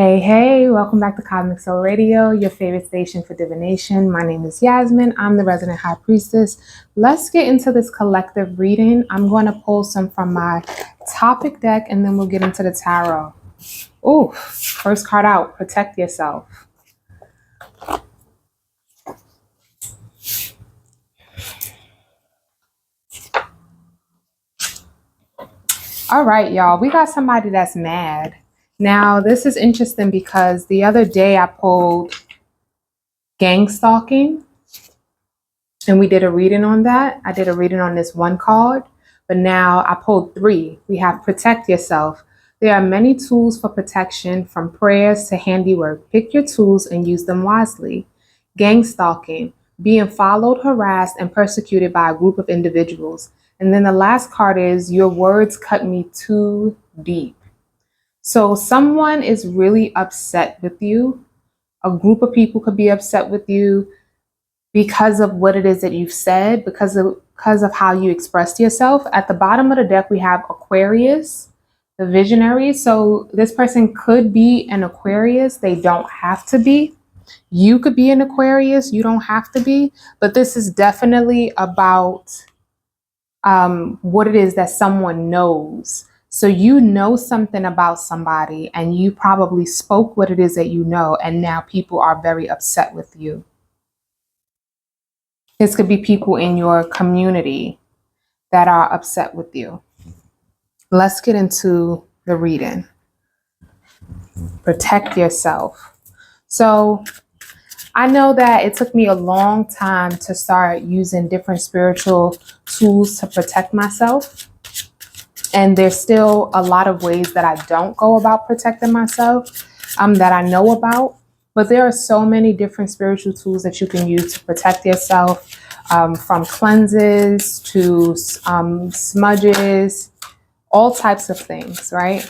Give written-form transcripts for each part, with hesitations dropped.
Hey, hey, welcome back to Cosmic Soul Radio, your favorite station for divination. My name is Yazzmen. I'm the resident high priestess. Let's get into this collective reading. I'm going to pull some from my topic deck and then we'll get into the tarot. Ooh, first card out, protect yourself. All right, y'all, we got somebody that's mad. Now, this is interesting because the other day I pulled gang stalking and we did a reading on that. I did a reading on this one card, but now I pulled three. We have protect yourself. There are many tools for protection, from prayers to handiwork. Pick your tools and use them wisely. Gang stalking, being followed, harassed, and persecuted by a group of individuals. And then the last card is your words cut me too deep. So someone is really upset with you. A group of people could be upset with you because of what it is that you've said, because of how you expressed yourself. At the bottom of the deck, we have Aquarius, the visionary. So this person could be an Aquarius. They don't have to be. You could be an Aquarius. You don't have to be. But this is definitely about what it is that someone knows. So you know something about somebody and you probably spoke what it is that you know, and now people are very upset with you. This could be people in your community that are upset with you. Let's get into the reading. Protect yourself. So I know that it took me a long time to start using different spiritual tools to protect myself. And there's still a lot of ways that I don't go about protecting myself that I know about. But there are so many different spiritual tools that you can use to protect yourself, from cleanses to smudges, all types of things, right?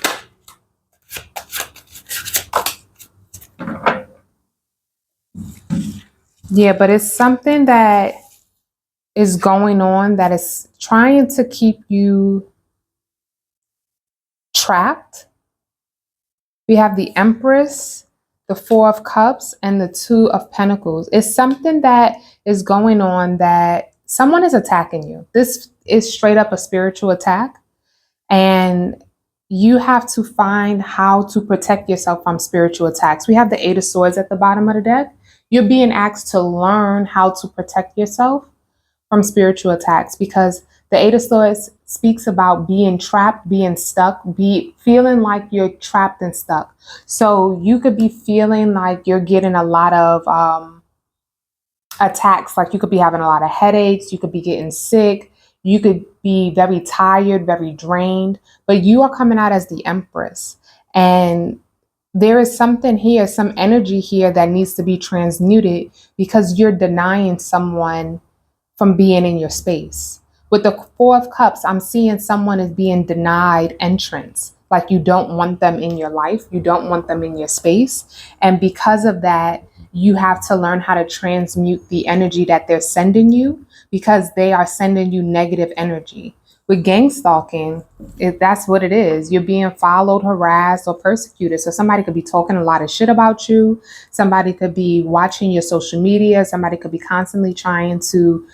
Yeah, but it's something that is going on that is trying to keep you trapped. We have the Empress, the Four of Cups, and the Two of Pentacles. It's something that is going on that someone is attacking you. This is straight up a spiritual attack. And you have to find how to protect yourself from spiritual attacks. We have the Eight of Swords at the bottom of the deck. You're being asked to learn how to protect yourself from spiritual attacks, because the Eight of Swords speaks about being trapped, being stuck, feeling like you're trapped and stuck. So you could be feeling like you're getting a lot of attacks, like you could be having a lot of headaches, you could be getting sick, you could be very tired, very drained, but you are coming out as the Empress. And there is something here, some energy here that needs to be transmuted, because you're denying someone from being in your space. With the Four of Cups, I'm seeing someone is being denied entrance. Like you don't want them in your life. You don't want them in your space. And because of that, you have to learn how to transmute the energy that they're sending you, because they are sending you negative energy. With gang stalking, that's what it is. You're being followed, harassed, or persecuted. So somebody could be talking a lot of shit about you. Somebody could be watching your social media. Somebody could be constantly trying to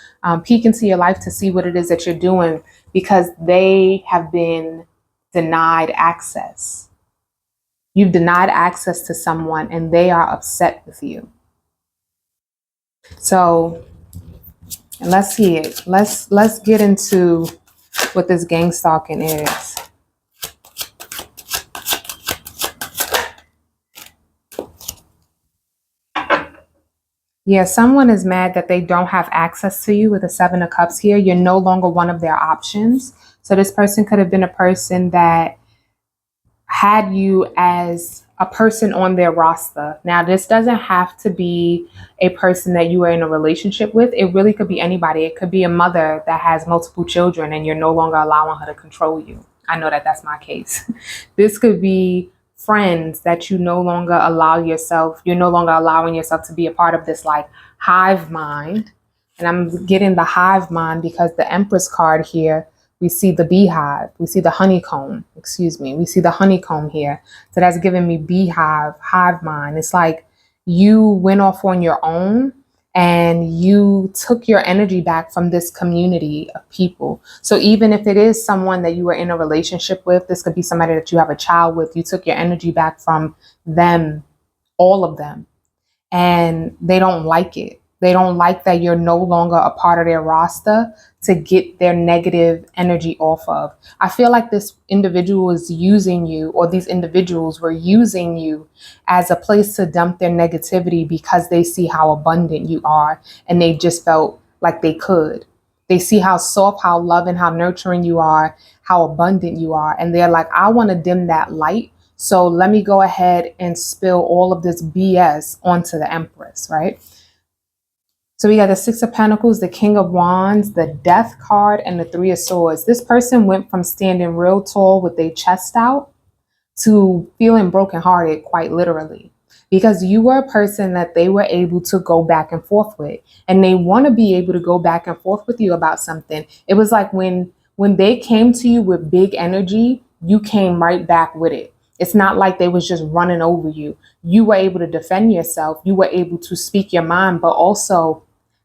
peek into your life to see what it is that you're doing, because they have been denied access. You've denied access to someone and they are upset with you. So let's see it. Let's get into what this gang stalking is. Yeah, someone is mad that they don't have access to you with the Seven of Cups here. You're no longer one of their options. So this person could have been a person that had you as a person on their roster. Now, this doesn't have to be a person that you are in a relationship with. It really could be anybody. It could be a mother that has multiple children and you're no longer allowing her to control you. I know that that's my case. This could be friends that you no longer allow yourself. You're no longer allowing yourself to be a part of this like hive mind. And I'm getting the hive mind because the Empress card here, We see the beehive. We see the honeycomb. Excuse me. We see the honeycomb here. So that's giving me beehive, hive mind. It's like you went off on your own and you took your energy back from this community of people. So even if it is someone that you were in a relationship with, this could be somebody that you have a child with, you took your energy back from them, all of them, and they don't like it. They don't like that you're no longer a part of their roster to get their negative energy off of. I feel like this individual is using you, or these individuals were using you as a place to dump their negativity because they see how abundant you are and they just felt like they could. They see how soft, how loving, how nurturing you are, how abundant you are. And they're like, I want to dim that light. So let me go ahead and spill all of this BS onto the Empress, right? So we got the Six of Pentacles, the King of Wands, the Death card, and the Three of Swords. This person went from standing real tall with their chest out to feeling brokenhearted, quite literally, because you were a person that they were able to go back and forth with, and they want to be able to go back and forth with you about something. It was like when they came to you with big energy, you came right back with it. It's not like they was just running over you. You were able to defend yourself. You were able to speak your mind, but also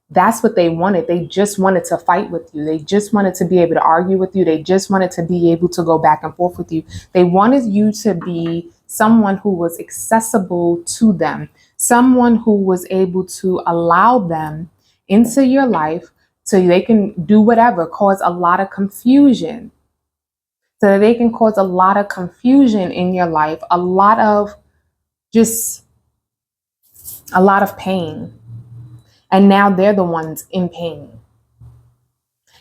that's what they wanted. They just wanted to fight with you. They just wanted to be able to argue with you. They just wanted to be able to go back and forth with you. They wanted you to be someone who was accessible to them, someone who was able to allow them into your life so they can do whatever, cause a lot of confusion. So that they can cause a lot of confusion in your life, a lot of pain. And now they're the ones in pain.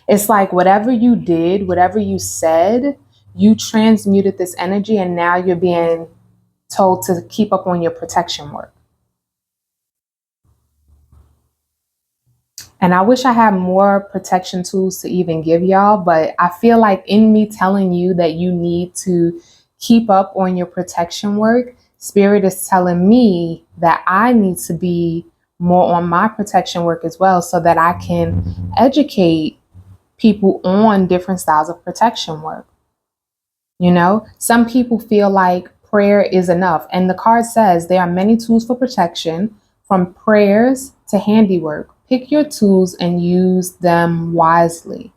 It's like whatever you did, whatever you said, you transmuted this energy, and now you're being told to keep up on your protection work. And I wish I had more protection tools to even give y'all, but I feel like in me telling you that you need to keep up on your protection work, Spirit is telling me that I need to be more on my protection work as well, so that I can educate people on different styles of protection work. You know, some people feel like prayer is enough. And the card says there are many tools for protection, from prayers to handiwork. Pick your tools and use them wisely.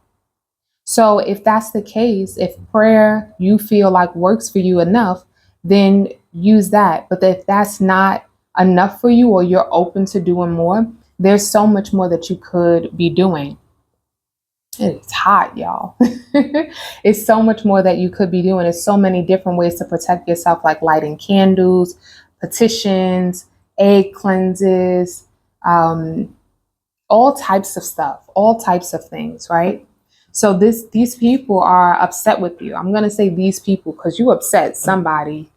So if that's the case, if prayer you feel like works for you enough, then use that. But if that's not enough for you, or you're open to doing more, there's so much more that you could be doing. It's hot, y'all. It's so much more that you could be doing. There's so many different ways to protect yourself, like lighting candles, petitions, egg cleanses, all types of stuff, all types of things, right? So these people are upset with you. I'm going to say these people because you upset somebody,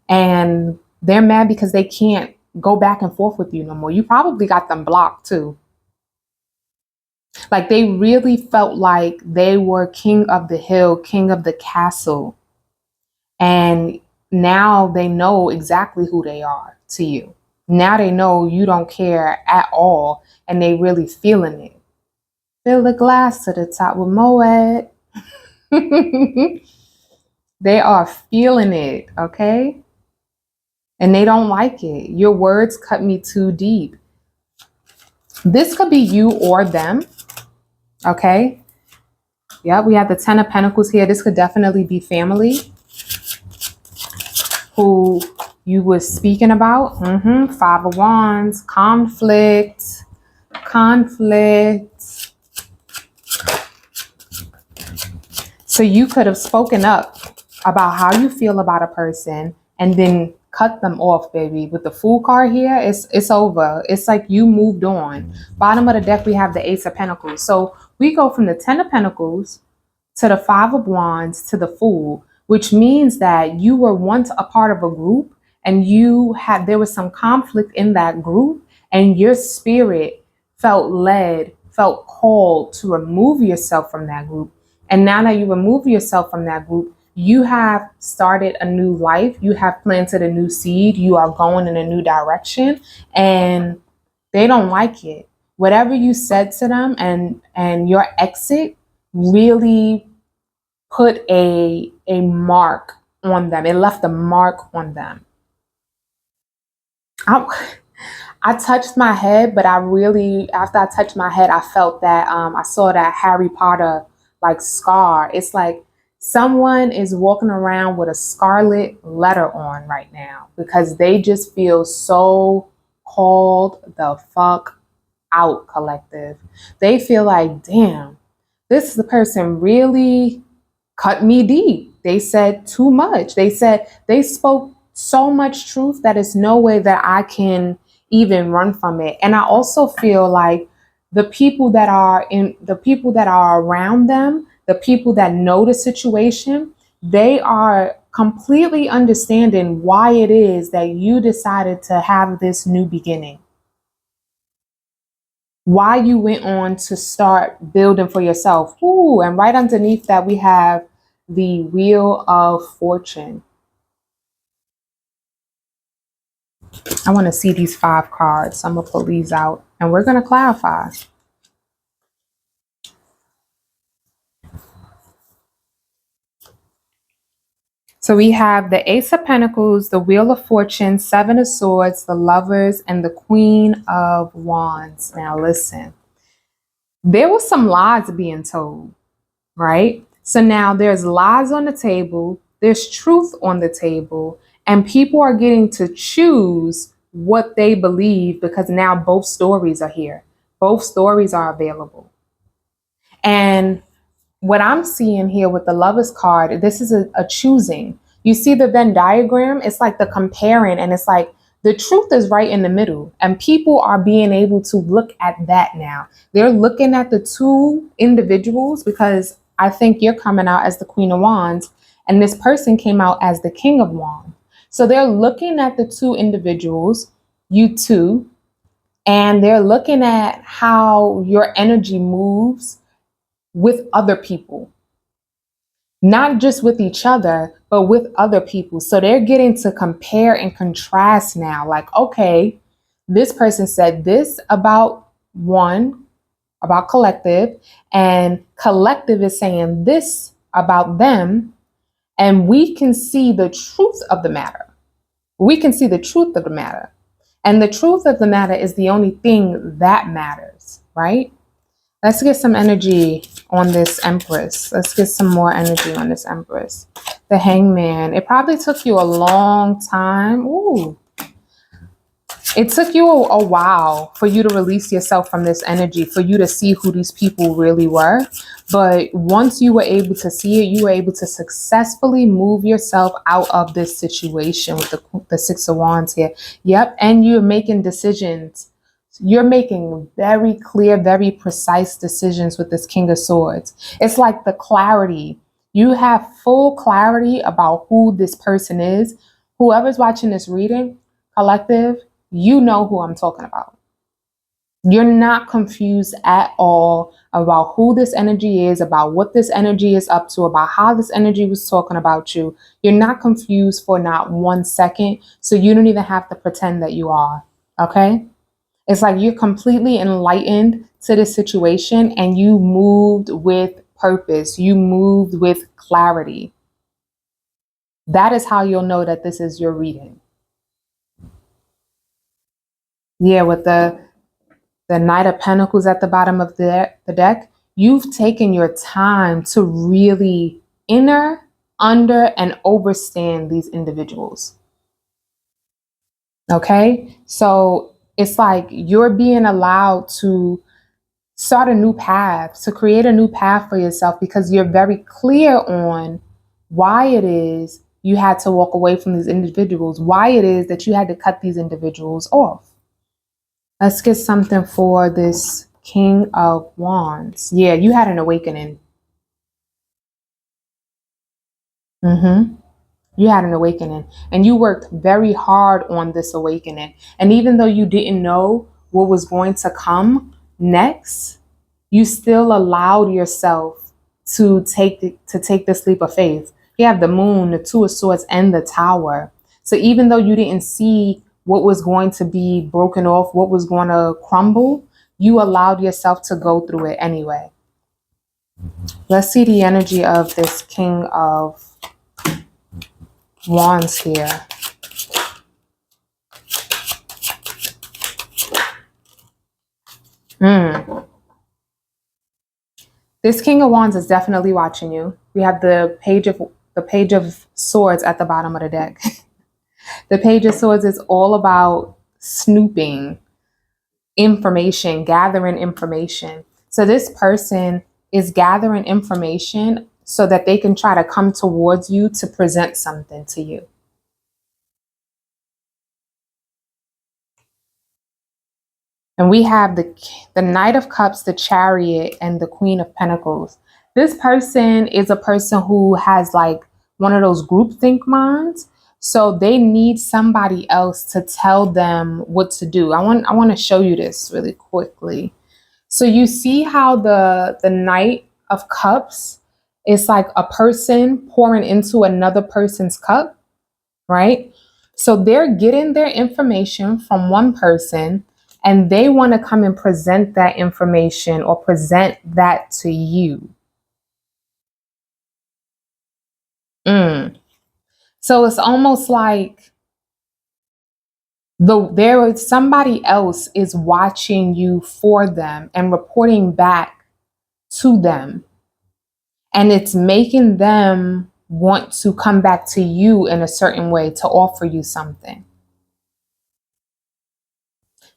and they're mad because they can't go back and forth with you no more. You probably got them blocked too. Like they really felt like they were king of the hill, king of the castle. And now they know exactly who they are to you. Now they know you don't care at all, and they really feeling it. Fill the glass to the top with Moet. They are feeling it, okay? And they don't like it. Your words cut me too deep. This could be you or them, okay? Yeah, we have the Ten of Pentacles here. This could definitely be family who you were speaking about. Five of Wands, conflict. So you could have spoken up about how you feel about a person and then cut them off, baby. With the Fool card here, it's over. It's like you moved on. Bottom of the deck, we have the Ace of Pentacles. So we go from the Ten of Pentacles to the Five of Wands to the Fool, which means that you were once a part of a group, and there was some conflict in that group, and your spirit felt led, felt called to remove yourself from that group. And now that you remove yourself from that group, you have started a new life. You have planted a new seed. You are going in a new direction, and they don't like it. Whatever you said to them and your exit really put a mark on them. It left a mark on them. I touched my head, but I really, after I touched my head, I felt that I saw that Harry Potter like scar. It's like someone is walking around with a scarlet letter on right now because they just feel so called the fuck out, collective. They feel like, damn, this is the person really cut me deep. They said too much. They spoke so much truth that it's no way that I can even run from it. And I also feel like the people that are around them, the people that know the situation, they are completely understanding why it is that you decided to have this new beginning, why you went on to start building for yourself. Ooh, and right underneath that, we have the Wheel of Fortune. I want to see these 5 cards. So I'm going to pull these out and we're going to clarify. So we have the Ace of Pentacles, the Wheel of Fortune, 7 of Swords, the Lovers, and the Queen of Wands. Now listen, there was some lies being told, right? So now there's lies on the table, there's truth on the table, and people are getting to choose what they believe because now both stories are here. Both stories are available. And what I'm seeing here with the Lovers card, this is a choosing. You see the Venn diagram? It's like the comparing, and it's like the truth is right in the middle. And people are being able to look at that now. They're looking at the two individuals because I think you're coming out as the Queen of Wands, and this person came out as the King of Wands. So they're looking at the two individuals, you two, and they're looking at how your energy moves with other people, not just with each other, but with other people. So they're getting to compare and contrast now. Like, okay, this person said this about one, about collective, and collective is saying this about them. And we can see the truth of the matter. We can see the truth of the matter. And the truth of the matter is the only thing that matters, right? Let's get some energy on this Empress. Let's get some more energy on this Empress. The Hangman. It probably took you a long time. Ooh. It took you a while for you to release yourself from this energy, for you to see who these people really were. But once you were able to see it, you were able to successfully move yourself out of this situation with the Six of Wands here. Yep. And you're making decisions. You're making very clear, very precise decisions with this King of Swords. It's like the clarity. You have full clarity about who this person is. Whoever's watching this reading, collective, you know who I'm talking about. You're not confused at all about who this energy is, about what this energy is up to, about how this energy was talking about you. You're not confused for not 1 second. So you don't even have to pretend that you are. Okay? It's like you're completely enlightened to this situation and you moved with purpose. You moved with clarity. That is how you'll know that this is your reading. Yeah, with the Knight of Pentacles at the bottom of the deck, you've taken your time to really inner, under, and overstand these individuals. Okay? So it's like you're being allowed to start a new path, to create a new path for yourself because you're very clear on why it is you had to walk away from these individuals, why it is that you had to cut these individuals off. Let's get something for this King of Wands. Yeah, you had an awakening. You had an awakening and you worked very hard on this awakening. And even though you didn't know what was going to come next, you still allowed yourself to take this leap of faith. You have the Moon, the Two of Swords, and the Tower. So even though you didn't see what was going to be broken off, what was going to crumble, you allowed yourself to go through it anyway. Let's see the energy of this King of Wands here. This King of Wands is definitely watching you. We have the Page of Swords at the bottom of the deck. The Page of Swords is all about snooping information, gathering information. So this person is gathering information so that they can try to come towards you to present something to you. And we have the Knight of Cups, the Chariot, and the Queen of Pentacles. This person is a person who has like one of those groupthink minds. So they need somebody else to tell them what to do. I want to show you this really quickly. So you see how the Knight of Cups is like a person pouring into another person's cup, right? So they're getting their information from one person and they want to come and present that information or present that to you. So it's almost like somebody else is watching you for them and reporting back to them. And it's making them want to come back to you in a certain way to offer you something.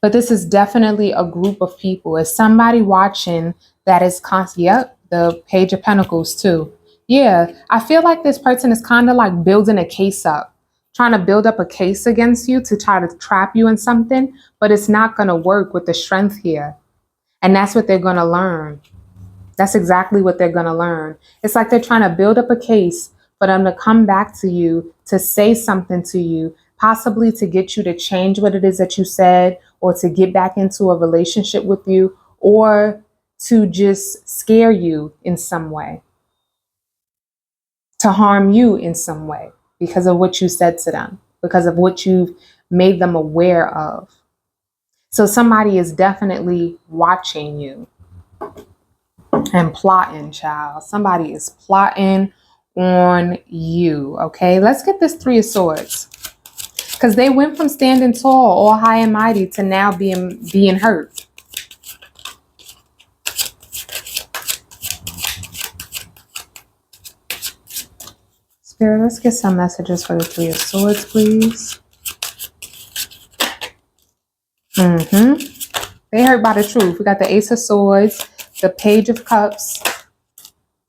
But this is definitely a group of people. It's somebody watching that is constant. Yep, the Page of Pentacles too. Yeah, I feel like this person is kind of like building a case up, trying to build up a case against you to try to trap you in something, but it's not going to work with the strength here. And that's what they're going to learn. That's exactly what they're going to learn. It's like they're trying to build up a case for them to come back to you, to say something to you, possibly to get you to change what it is that you said, or to get back into a relationship with you, or to just scare you in some way, to harm you in some way because of what you said to them, because of what you've made them aware of. So somebody is definitely watching you. And plotting, child. Somebody is plotting on you. Okay, let's get this Three of Swords. Because they went from standing tall, all high and mighty, to now being hurt. Spirit, let's get some messages for the Three of Swords, please. They hurt by the truth. We got the Ace of Swords, the Page of Cups,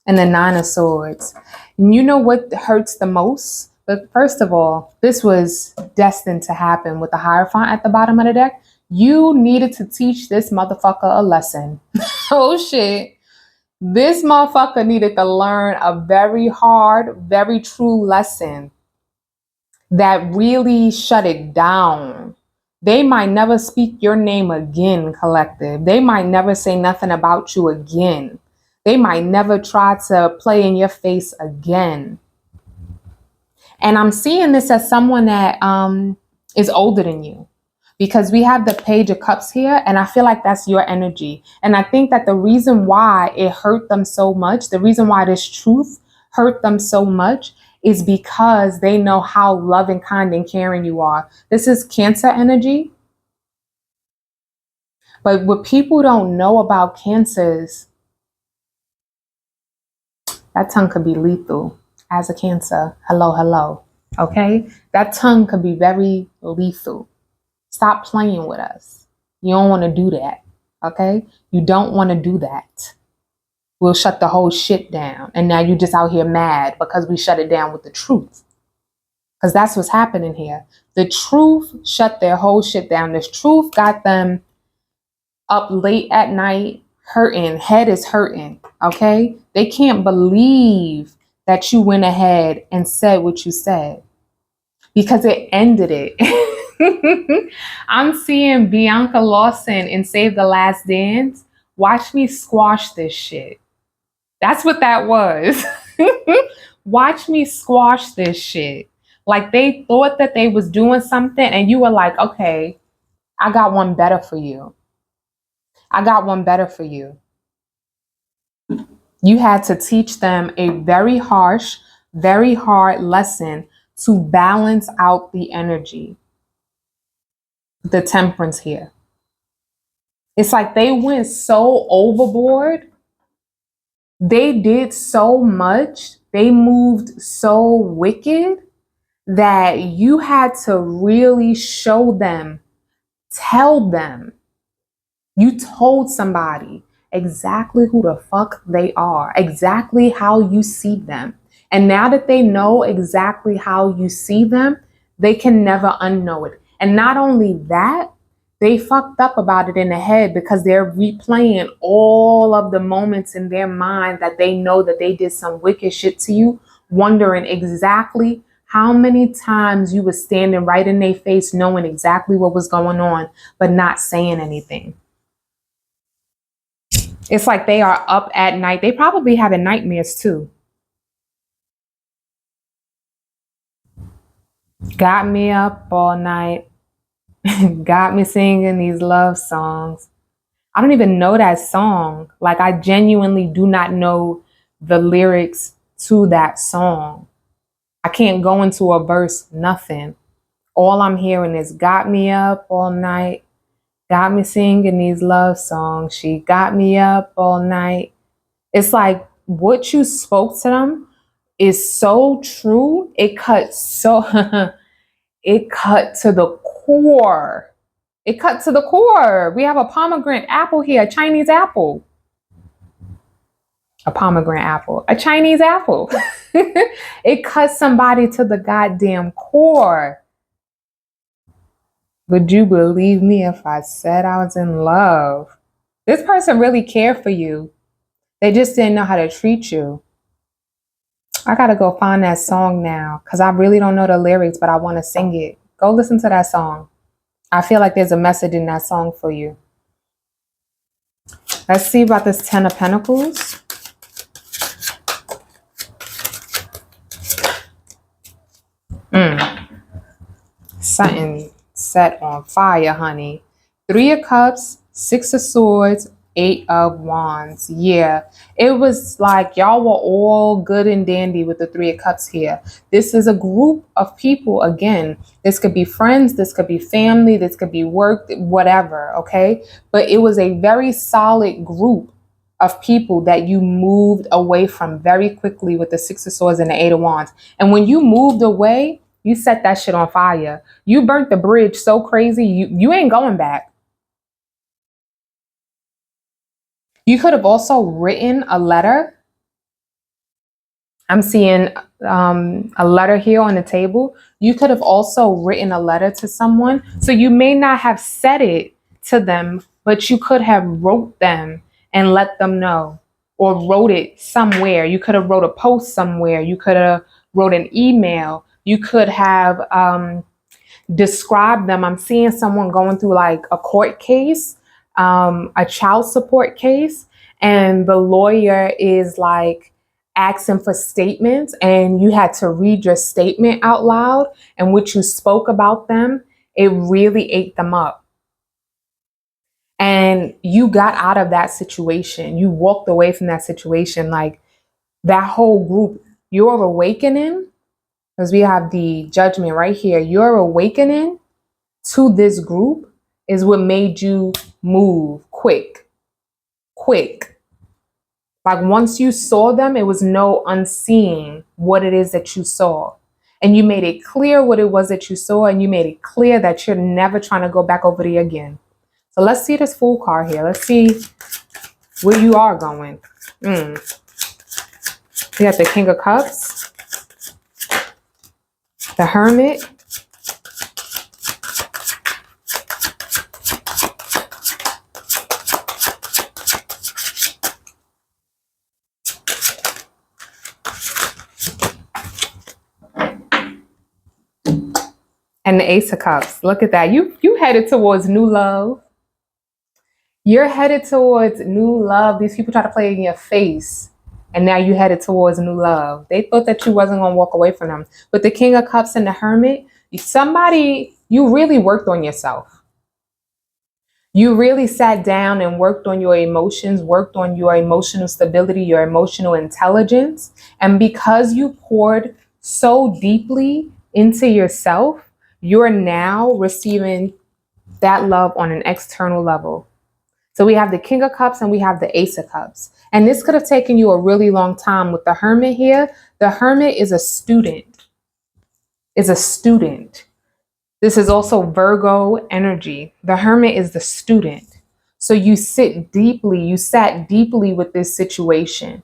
and the Nine of Swords. And you know what hurts the most? But first of all, this was destined to happen with the Hierophant at the bottom of the deck. You needed to teach this motherfucker a lesson. Oh shit. This motherfucker needed to learn a very hard, very true lesson that really shut it down. They might never speak your name again, collective. They might never say nothing about you again. They might never try to play in your face again. And I'm seeing this as someone that is older than you, because we have the Page of Cups here, and I feel like that's your energy. And I think that the reason why it hurt them so much, the reason why this truth hurt them so much, is because they know how loving, kind, and caring you are. This is Cancer energy. But what people don't know about Cancers, that tongue could be lethal. As a Cancer, hello. Okay? That tongue could be very lethal. Stop playing with us. You don't want to do that. Okay? You don't want to do that. We'll shut the whole shit down. And now you're just out here mad because we shut it down with the truth. Because that's what's happening here. The truth shut their whole shit down. This truth got them up late at night, hurting. Head is hurting. Okay? They can't believe that you went ahead and said what you said, because it ended it. I'm seeing Bianca Lawson in Save the Last Dance. Watch me squash this shit. That's what that was. Watch me squash this shit. Like they thought that they was doing something and you were like, okay, I got one better for you. I got one better for you. You had to teach them a very harsh, very hard lesson to balance out the energy, the temperance here. It's like they went so overboard. They did so much. They moved so wicked that you had to really show them, tell them. You told somebody exactly who the fuck they are, exactly how you see them. And now that they know exactly how you see them, they can never unknow it. And not only that, they fucked up about it in the head because they're replaying all of the moments in their mind that they know that they did some wicked shit to you, wondering exactly how many times you were standing right in their face, knowing exactly what was going on, but not saying anything. It's like they are up at night. They probably having nightmares too. Got me up all night. Got me singing these love songs. I don't even know that song. Like, I genuinely do not know the lyrics to that song. I can't go into a verse, nothing. All I'm hearing is got me up all night. Got me singing these love songs. She got me up all night. It's like what you spoke to them is so true. It cut so it cut to the core. It cut to the core. We have a pomegranate apple here, a Chinese apple. A pomegranate apple, a Chinese apple. It cuts somebody to the goddamn core. Would you believe me if I said I was in love? This person really cared for you. They just didn't know how to treat you. I gotta go find that song now because I really don't know the lyrics, but I want to sing it. Go listen to that song. I feel like there's a message in that song for you. Let's see about this Ten of Pentacles. Something set on fire, honey. Three of Cups, Six of Swords, Eight of Wands. Yeah, it was like y'all were all good and dandy with the Three of Cups here. This is a group of people. Again, this could be friends, this could be family, this could be work, whatever, okay? But it was a very solid group of people that you moved away from very quickly with the Six of Swords and the Eight of Wands. And when you moved away, you set that shit on fire. You burnt the bridge so crazy, you ain't going back. You could have also written a letter. I'm seeing a letter here on the table. You could have also written a letter to someone. So you may not have said it to them, but you could have wrote them and let them know, or wrote it somewhere. You could have wrote a post somewhere. You could have wrote an email. You could have described them. I'm seeing someone going through like a court case, a child support case, and the lawyer is like asking for statements, and you had to read your statement out loud, and what you spoke about them, it really ate them up. And you got out of that situation. You walked away from that situation. Like that whole group, your awakening, because we have the Judgment right here, your awakening to this group is what made you move quick. Like once you saw them, it was no unseeing what it is that you saw. And you made it clear what it was that you saw, and you made it clear that you're never trying to go back over there again. So let's see this Fool card here. Let's see where you are going. We got the King of Cups, the Hermit, and the Ace of Cups. Look at that. You headed towards new love. You're headed towards new love. These people try to play in your face, and now you headed towards new love. They thought that you wasn't going to walk away from them. With the King of Cups and the Hermit, you really worked on yourself. You really sat down and worked on your emotions, worked on your emotional stability, your emotional intelligence. And because you poured so deeply into yourself, you're now receiving that love on an external level. So we have the King of Cups and we have the Ace of Cups. And this could have taken you a really long time with the Hermit here. The Hermit is a student, is a student. This is also Virgo energy. The Hermit is the student. So you sit deeply, you sat deeply with this situation.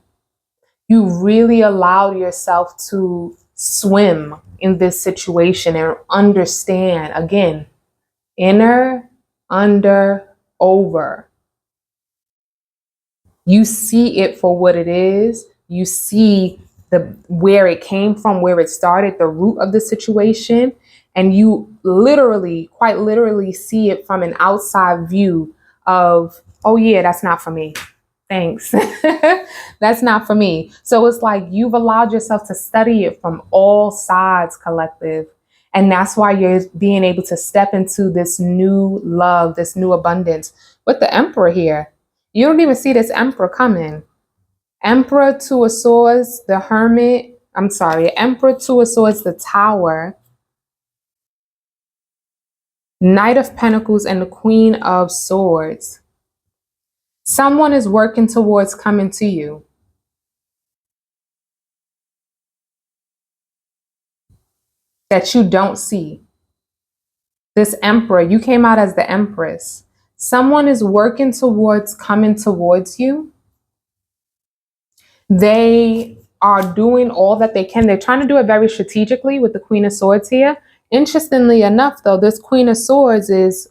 You really allowed yourself to swim in this situation and understand, again, inner, under, over. You see it for what it is. You see where it came from, where it started, the root of the situation, and you literally, quite literally, see it from an outside view of, oh yeah, that's not for me. Thanks. That's not for me. So it's like you've allowed yourself to study it from all sides, collective. And that's why you're being able to step into this new love, this new abundance with the Emperor here. You don't even see this Emperor coming. Emperor, Two of Swords, the Hermit. I'm sorry, Emperor, Two of Swords, the Tower, Knight of Pentacles, and the Queen of Swords. Someone is working towards coming to you. That you don't see. This Emperor, you came out as the Empress. Someone is working towards coming towards you. They are doing all that they can. They're trying to do it very strategically with the Queen of Swords here. Interestingly enough, though, this Queen of Swords is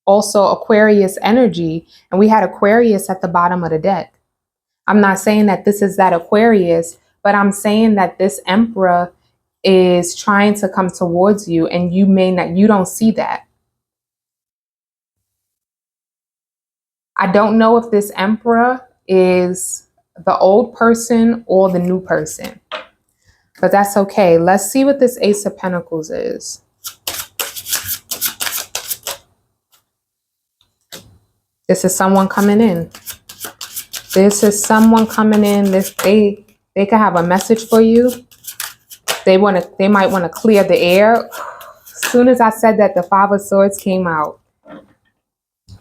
also Aquarius energy, and we had Aquarius at the bottom of the deck. I'm not saying that this is that Aquarius, but I'm saying that this Emperor is trying to come towards you, and you don't see that. I don't know if this Emperor is the old person or the new person, but that's okay. Let's see what this Ace of Pentacles is. This is someone coming in. This is someone coming in. They could have a message for you. They might want to clear the air. As soon as I said that, the Five of Swords came out.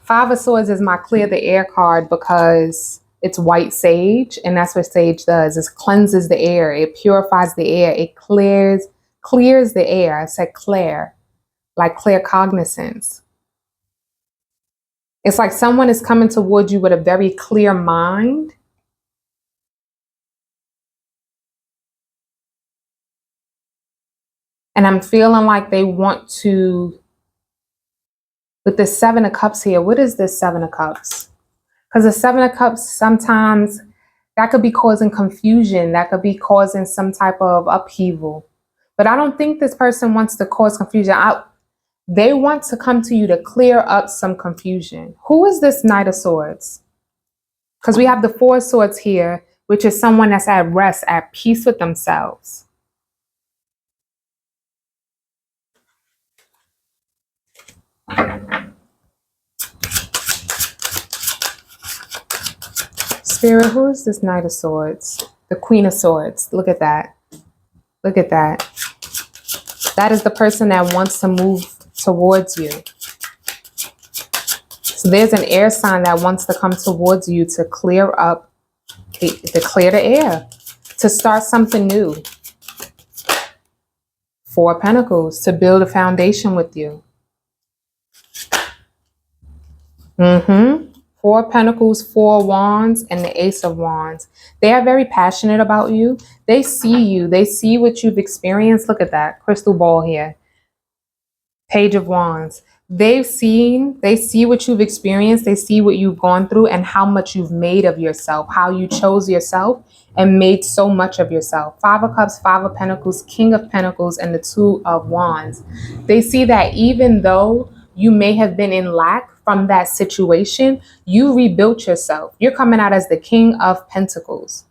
Five of Swords is my clear the air card because it's white sage, and that's what sage does. It cleanses the air. It purifies the air. It clears the air. I said clear, like clear cognizance. It's like someone is coming towards you with a very clear mind. And I'm feeling like they want to, with the Seven of Cups here, what is this Seven of Cups? Because the Seven of Cups, sometimes that could be causing confusion. That could be causing some type of upheaval. But I don't think this person wants to cause confusion. They want to come to you to clear up some confusion. Who is this Knight of Swords? Because we have the Four of Swords here, which is someone that's at rest, at peace with themselves. Spirit, who is this Knight of Swords? The Queen of Swords. Look at that. Look at that. That is the person that wants to move towards you. So there's an air sign that wants to come towards you to clear up, to clear the air, to start something new. Four of Pentacles, to build a foundation with you. Four of Pentacles, Four of Wands, and the Ace of Wands. They are very passionate about you. They see you. They see what you've experienced. Look at that crystal ball here. Page of Wands. They see what you've experienced. They see what you've gone through and how much you've made of yourself, how you chose yourself and made so much of yourself. Five of Cups, Five of Pentacles, King of Pentacles, and the Two of Wands. They see that even though you may have been in lack from that situation, you rebuilt yourself. You're coming out as the King of Pentacles.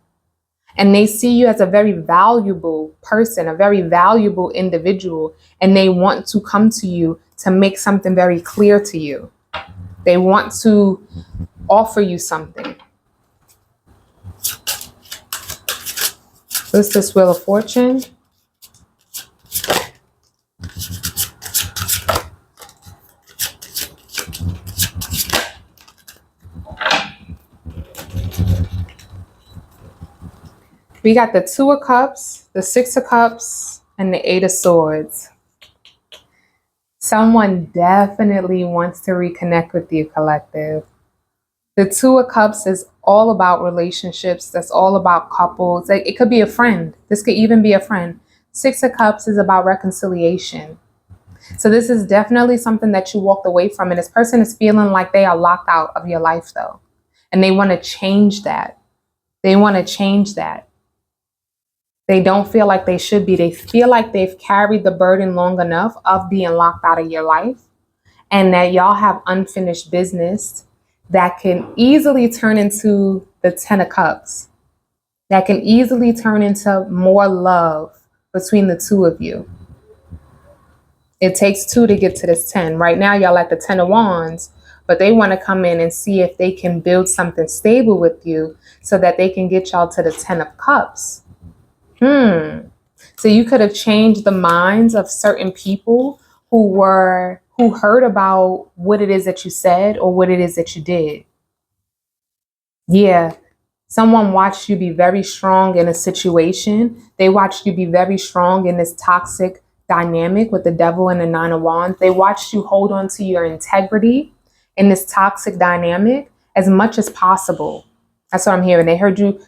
And they see you as a very valuable person, a very valuable individual, and they want to come to you to make something very clear to you. They want to offer you something. What's this Wheel of Fortune? We got the Two of Cups, the Six of Cups, and the Eight of Swords. Someone definitely wants to reconnect with you, collective. The Two of Cups is all about relationships. That's all about couples. Like, it could be a friend. This could even be a friend. Six of Cups is about reconciliation. So this is definitely something that you walked away from. And this person is feeling like they are locked out of your life, though. And they want to change that. They want to change that. They don't feel like they should be. They feel like they've carried the burden long enough of being locked out of your life, and that y'all have unfinished business that can easily turn into the Ten of Cups, that can easily turn into more love between the two of you. It takes two to get to this 10. Right now, y'all at the 10 of Wands, but they want to come in and see if they can build something stable with you so that they can get y'all to the 10 of Cups. So you could have changed the minds of certain people who heard about what it is that you said or what it is that you did. Yeah. Someone watched you be very strong in a situation. They watched you be very strong in this toxic dynamic with the Devil and the Nine of Wands. They watched you hold on to your integrity in this toxic dynamic as much as possible. That's what I'm hearing.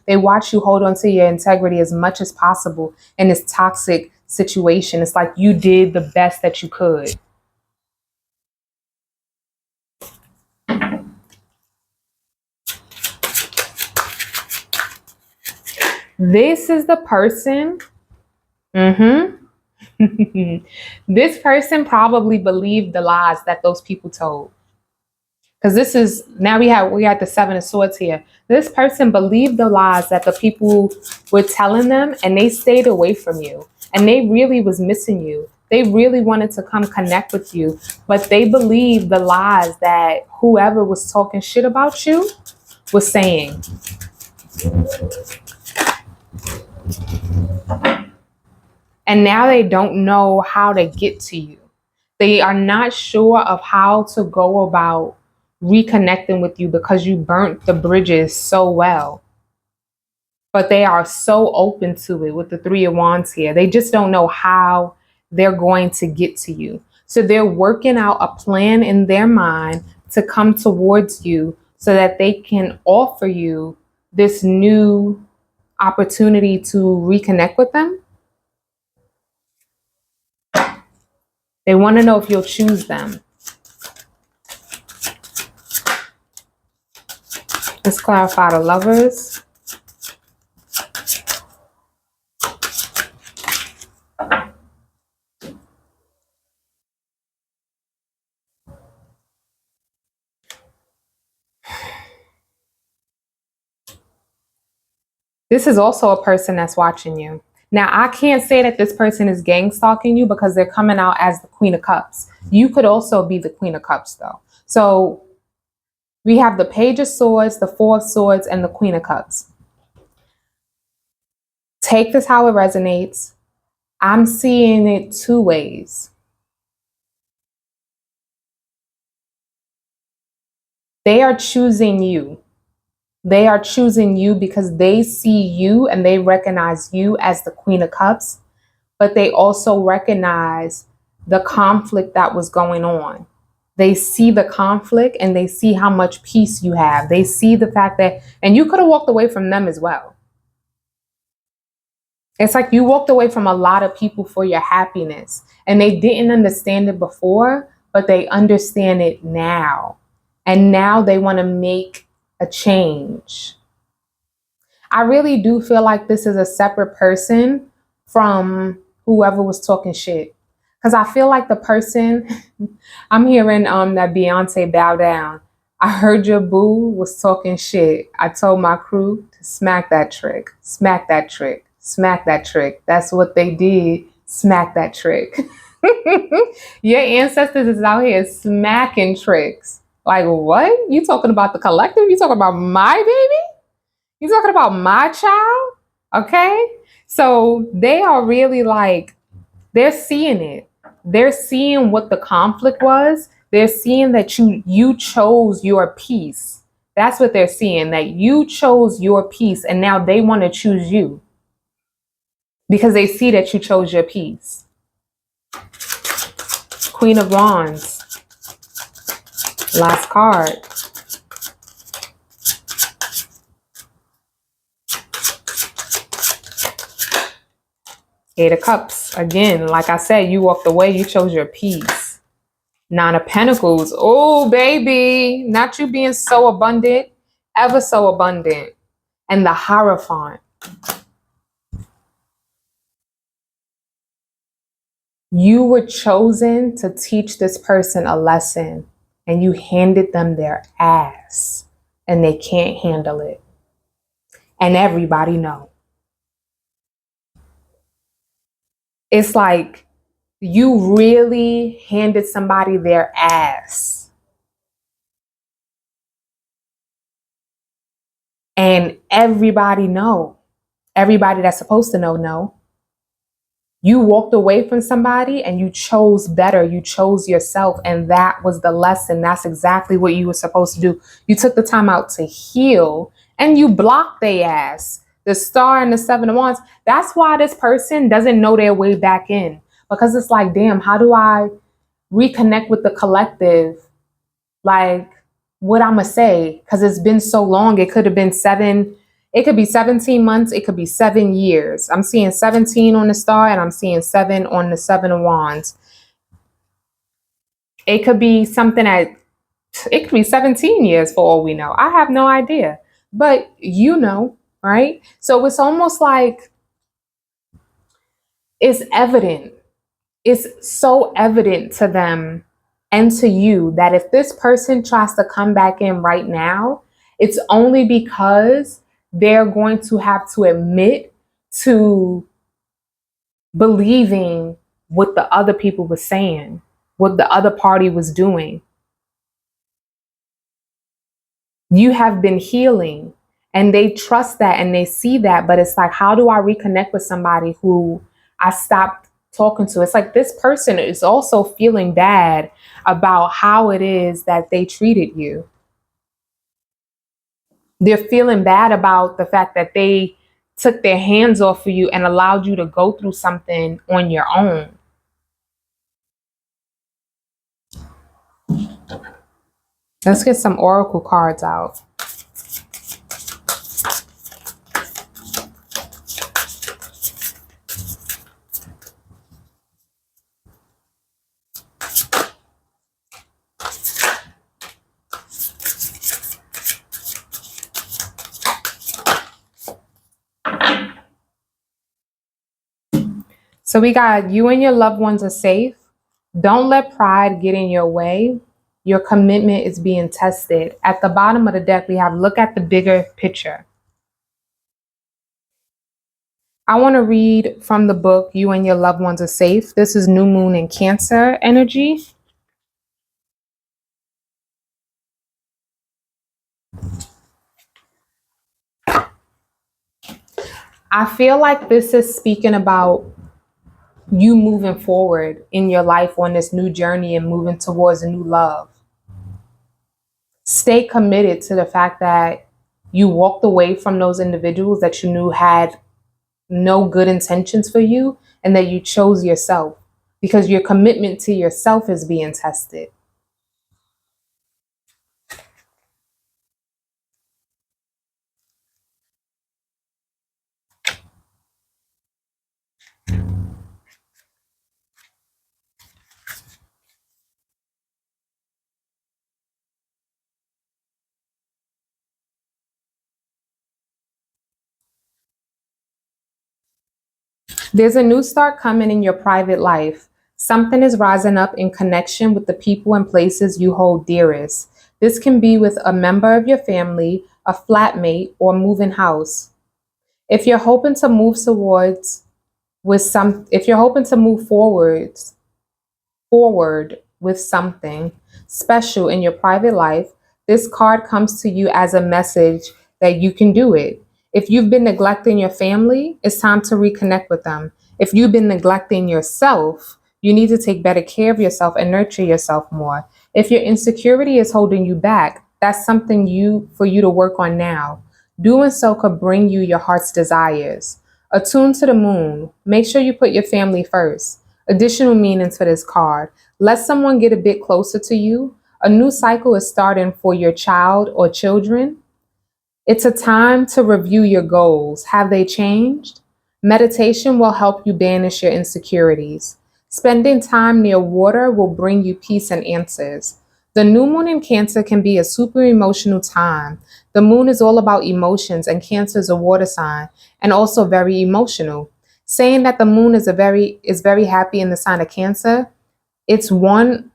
They watched you hold on to your integrity as much as possible in this toxic situation. It's like you did the best that you could. This is the person. This person probably believed the lies that those people told. Because this is, now we got the Seven of Swords here. This person believed the lies that the people were telling them, and they stayed away from you. And they really was missing you. They really wanted to come connect with you, but they believed the lies that whoever was talking shit about you was saying. And now they don't know how to get to you. They are not sure of how to go about reconnecting with you because you burnt the bridges so well. But they are so open to it with the Three of Wands here. They just don't know how they're going to get to you. So they're working out a plan in their mind to come towards you so that they can offer you this new opportunity to reconnect with them. They want to know if you'll choose them. Let's clarify the Lovers. This is also a person that's watching you. Now, I can't say that this person is gang stalking you because they're coming out as the Queen of Cups. You could also be the Queen of Cups, though. So we have the Page of Swords, the Four of Swords, and the Queen of Cups. Take this how it resonates. I'm seeing it two ways. They are choosing you. They are choosing you because they see you and they recognize you as the Queen of Cups, but they also recognize the conflict that was going on. They see the conflict and they see how much peace you have. They see the fact that, and you could have walked away from them as well. It's like you walked away from a lot of people for your happiness and they didn't understand it before, but they understand it now. And now they want to make a change. I really do feel like this is a separate person from whoever was talking shit. Because I feel like the person, I'm hearing that Beyonce Bow Down. I heard your boo was talking shit. I told my crew to smack that trick, smack that trick, smack that trick. That's what they did. Smack that trick. Your ancestors is out here smacking tricks. Like, what? You talking about the collective? You talking about my baby? You talking about my child? Okay. So they are really like, they're seeing it. They're seeing what the conflict was. They're seeing that you chose your peace. That's what they're seeing, that you chose your peace and now they want to choose you because they see that you chose your peace. Queen of Wands. Last card. Eight of Cups. Again, like I said, you walked away. You chose your peace. Nine of Pentacles. Oh, baby. Not you being so abundant. Ever so abundant. And the Hierophant. You were chosen to teach this person a lesson. And you handed them their ass. And they can't handle it. And everybody know. It's like you really handed somebody their ass. And everybody know. Everybody that's supposed to know. You walked away from somebody and you chose better. You chose yourself. And that was the lesson. That's exactly what you were supposed to do. You took the time out to heal and you blocked their ass. The Star and the Seven of Wands. That's why this person doesn't know their way back in. Because it's like, damn, how do I reconnect with the collective? Like, what I'm going to say? Because it's been so long. It could have been 17 months. It could be 7 years. I'm seeing 17 on the Star and I'm seeing 7 on the Seven of Wands. It could be it could be 17 years for all we know. I have no idea. But you know, right? So it's almost like it's evident. It's so evident to them and to you that if this person tries to come back in right now, it's only because they're going to have to admit to believing what the other people were saying, what the other party was doing. You have been healing and they trust that and they see that, but it's like, how do I reconnect with somebody who I stopped talking to? It's like this person is also feeling bad about how it is that they treated you. They're feeling bad about the fact that they took their hands off of you and allowed you to go through something on your own. Let's get some oracle cards out. So we got you and your loved ones are safe. Don't let pride get in your way. Your commitment is being tested. At the bottom of the deck, we have look at the bigger picture. I want to read from the book, You and Your Loved Ones Are Safe. This is New Moon in Cancer energy. I feel like this is speaking about you moving forward in your life on this new journey and moving towards a new love. Stay committed to the fact that you walked away from those individuals that you knew had no good intentions for you and that you chose yourself because your commitment to yourself is being tested. There's a new start coming in your private life. Something is rising up in connection with the people and places you hold dearest. This can be with a member of your family, a flatmate, or moving house. If you're hoping to move forward with something special in your private life, this card comes to you as a message that you can do it. If you've been neglecting your family, it's time to reconnect with them. If you've been neglecting yourself, you need to take better care of yourself and nurture yourself more. If your insecurity is holding you back, that's something for you to work on now. Doing so could bring you your heart's desires. Attune to the moon. Make sure you put your family first. Additional meanings for this card. Let someone get a bit closer to you. A new cycle is starting for your child or children. It's a time to review your goals. Have they changed? Meditation will help you banish your insecurities. Spending time near water will bring you peace and answers. The new moon in Cancer can be a super emotional time. The moon is all about emotions, and Cancer is a water sign and also very emotional. Saying that the moon is very happy in the sign of Cancer, it's one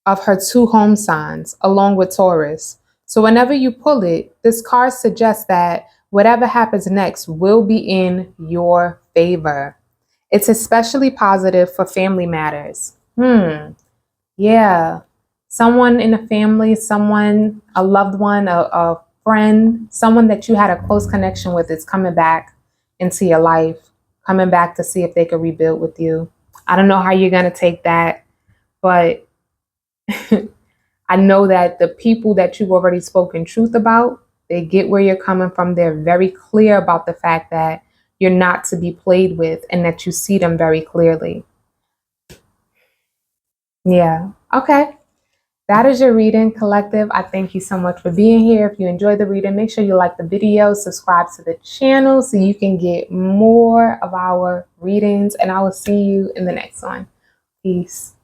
of her two home signs, along with Taurus. So whenever you pull it, this card suggests that whatever happens next will be in your favor. It's especially positive for family matters. Yeah. Someone in the family, someone, a loved one, a friend, someone that you had a close connection with is coming back into your life, coming back to see if they can rebuild with you. I don't know how you're going to take that, but I know that the people that you've already spoken truth about, they get where you're coming from. They're very clear about the fact that you're not to be played with and that you see them very clearly. Yeah. Okay. That is your reading, collective. I thank you so much for being here. If you enjoyed the reading, make sure you like the video, subscribe to the channel so you can get more of our readings, and I will see you in the next one. Peace.